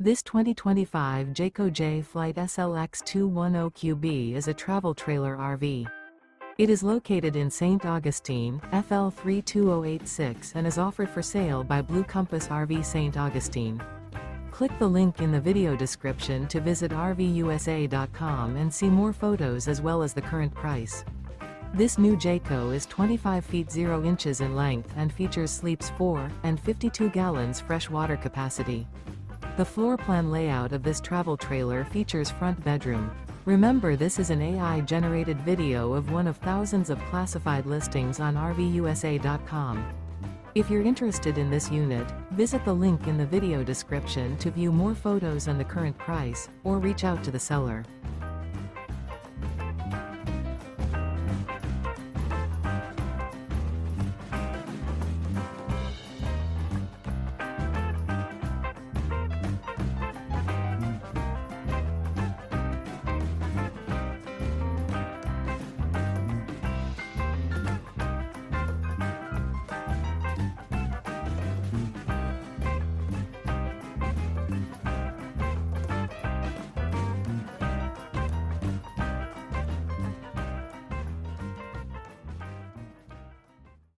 This 2025 Jayco Jay Flight SLX 210QB is a travel trailer RV. It is located in St. Augustine, FL 32086 and is offered for sale by Blue Compass RV St. Augustine. Click the link in the video description to visit RVUSA.com and see more photos as well as the current price. This new Jayco is 25 feet 0 inches in length and features sleeps 4 and 52 gallons fresh water capacity. The floor plan layout of this travel trailer features front bedroom. Remember, this is an AI-generated video of one of thousands of classified listings on RVUSA.com. If you're interested in this unit, visit the link in the video description to view more photos and the current price, or reach out to the seller.